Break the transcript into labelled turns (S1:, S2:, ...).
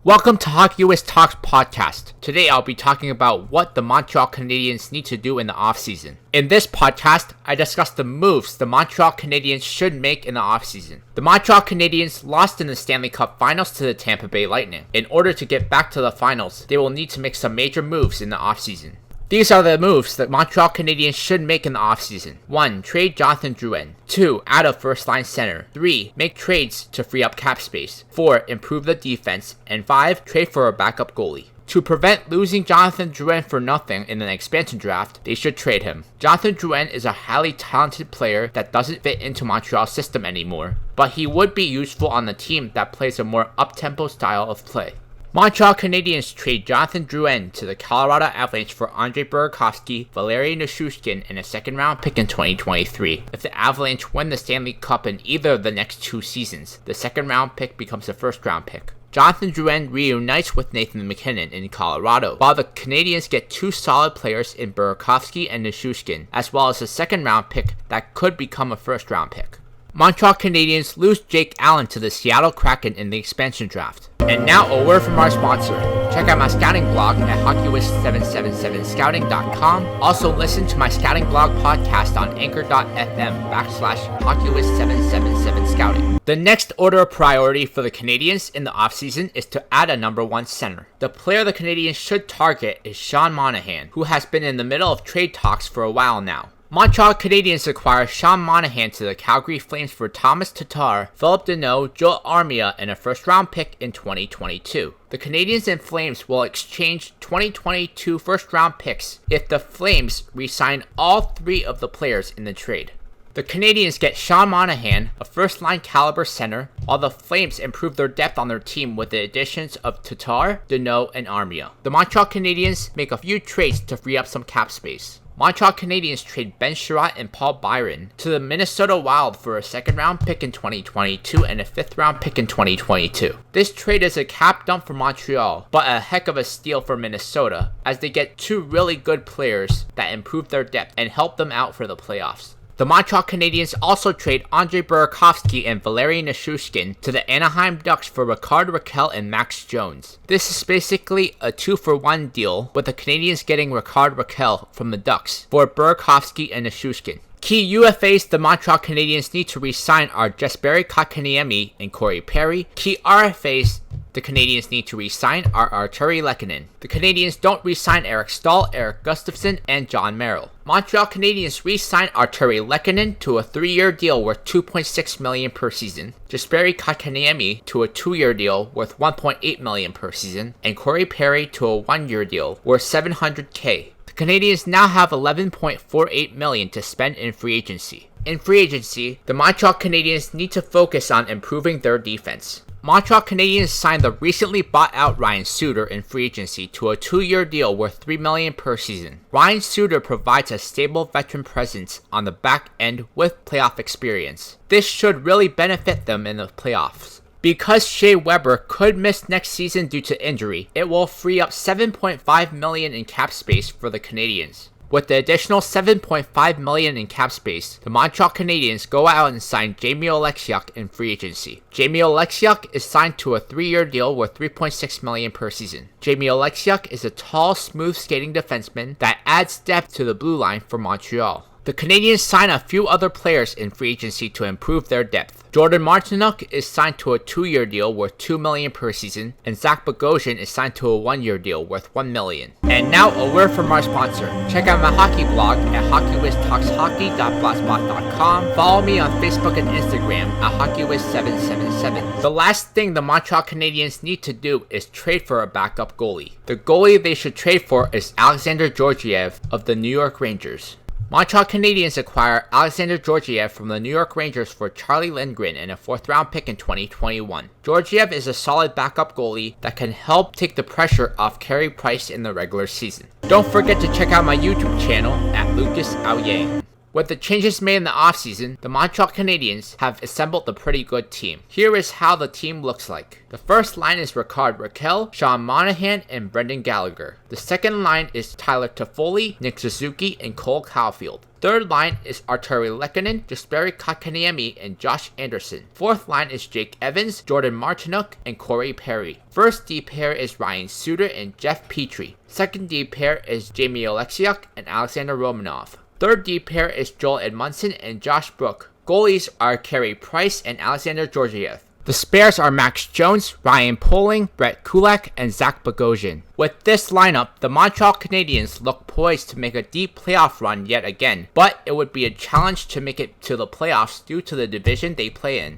S1: Welcome to Hockey Wiz Talks podcast. Today I'll be talking about what the Montreal Canadiens need to do in the offseason. In this podcast, I discuss the moves the Montreal Canadiens should make in the offseason. The Montreal Canadiens lost in the Stanley Cup Finals to the Tampa Bay Lightning. In order to get back to the finals, they will need to make some major moves in the offseason. These are the moves that Montreal Canadiens should make in the offseason. 1. Trade Jonathan Drouin. 2. Add a first-line center. 3. Make trades to free up cap space. 4. Improve the defense. And 5. Trade for a backup goalie. To prevent losing Jonathan Drouin for nothing in an expansion draft, they should trade him. Jonathan Drouin is a highly talented player that doesn't fit into Montreal's system anymore, but he would be useful on the team that plays a more up-tempo style of play. Montreal Canadiens trade Jonathan Drouin to the Colorado Avalanche for Andrei Burakovsky, Valeri Nichushkin, and a second-round pick in 2023. If the Avalanche win the Stanley Cup in either of the next 2 seasons, the second-round pick becomes a first-round pick. Jonathan Drouin reunites with Nathan MacKinnon in Colorado, while the Canadiens get 2 solid players in Burakovsky and Nichushkin, as well as a second-round pick that could become a first-round pick. Montreal Canadiens lose Jake Allen to the Seattle Kraken in the expansion draft. And now a word from our sponsor. Check out my scouting blog at hockeywiz777scouting.com. Also listen to my scouting blog podcast on anchor.fm/hockeywiz777scouting. The next order of priority for the Canadiens in the offseason is to add a number 1 center. The player the Canadiens should target is Sean Monahan, who has been in the middle of trade talks for a while now. Montreal Canadiens acquire Sean Monahan to the Calgary Flames for Thomas Tatar, Philip Deneau, Joel Armia, and a first-round pick in 2022. The Canadiens and Flames will exchange 2022 first-round picks if the Flames re-sign all 3 of the players in the trade. The Canadiens get Sean Monahan, a first-line caliber center, while the Flames improve their depth on their team with the additions of Tatar, Deneau, and Armia. The Montreal Canadiens make a few trades to free up some cap space. Montreal Canadiens trade Ben Chiarot and Paul Byron to the Minnesota Wild for a second-round pick in 2022 and a 5th-round pick in 2022. This trade is a cap dump for Montreal, but a heck of a steal for Minnesota, as they get 2 really good players that improve their depth and help them out for the playoffs. The Montreal Canadiens also trade Andrei Burakovsky and Valeri Nichushkin to the Anaheim Ducks for Rickard Rakell and Max Jones. This is basically a 2-for-1 deal, with the Canadiens getting Rickard Rakell from the Ducks for Burakovsky and Nichushkin. Key UFAs the Montreal Canadiens need to re-sign are Jesperi Kotkaniemi and Corey Perry. Key RFAs the Canadiens need to re-sign are Arturi Lehkonen. The Canadiens don't re-sign Eric Staal, Eric Gustafsson, and John Merrill. Montreal Canadiens re-sign Arturi Lehkonen to a 3-year deal worth $2.6 million per season, Jesperi Kotkaniemi to a 2-year deal worth $1.8 million per season, and Corey Perry to a 1-year deal worth $700K. The Canadiens now have $11.48 million to spend in free agency. In free agency, the Montreal Canadiens need to focus on improving their defense. Montreal Canadiens signed the recently bought out Ryan Suter in free agency to a 2-year deal worth $3 million per season. Ryan Suter provides a stable veteran presence on the back end with playoff experience. This should really benefit them in the playoffs. Because Shea Weber could miss next season due to injury, it will free up $7.5 million in cap space for the Canadiens. With the additional $7.5 million in cap space, the Montreal Canadiens go out and sign Jamie Oleksiak in free agency. Jamie Oleksiak is signed to a 3-year deal worth $3.6 million per season. Jamie Oleksiak is a tall, smooth skating defenseman that adds depth to the blue line for Montreal. The Canadiens sign a few other players in free agency to improve their depth. Jordan Martinook is signed to a 2-year deal worth $2 million per season, and Zach Bogosian is signed to a 1-year deal worth $1 million. And now a word from our sponsor. Check out my hockey blog at hockeywiztalkshockey.blogspot.com. Follow me on Facebook and Instagram at hockeywiz777. The last thing the Montreal Canadiens need to do is trade for a backup goalie. The goalie they should trade for is Alexander Georgiev of the New York Rangers. Montreal Canadiens acquire Alexander Georgiev from the New York Rangers for Charlie Lindgren and a 4th-round pick in 2021. Georgiev is a solid backup goalie that can help take the pressure off Carey Price in the regular season. Don't forget to check out my YouTube channel at Lucas Aoyang. With the changes made in the offseason, the Montreal Canadiens have assembled a pretty good team. Here is how the team looks like. The first line is Rickard Rakell, Sean Monahan, and Brendan Gallagher. The second line is Tyler Toffoli, Nick Suzuki, and Cole Caulfield. Third line is Arturi Lehkonen, Jesperi Kotkaniemi, and Josh Anderson. Fourth line is Jake Evans, Jordan Martinook, and Corey Perry. First D pair is Ryan Suter and Jeff Petrie. Second D pair is Jamie Oleksiuk and Alexander Romanov. Third D pair is Joel Edmondson and Josh Brook. Goalies are Carey Price and Alexander Georgiev. The spares are Max Jones, Ryan Poling, Brett Kulak, and Zach Bogosian. With this lineup, the Montreal Canadiens look poised to make a deep playoff run yet again, but it would be a challenge to make it to the playoffs due to the division they play in.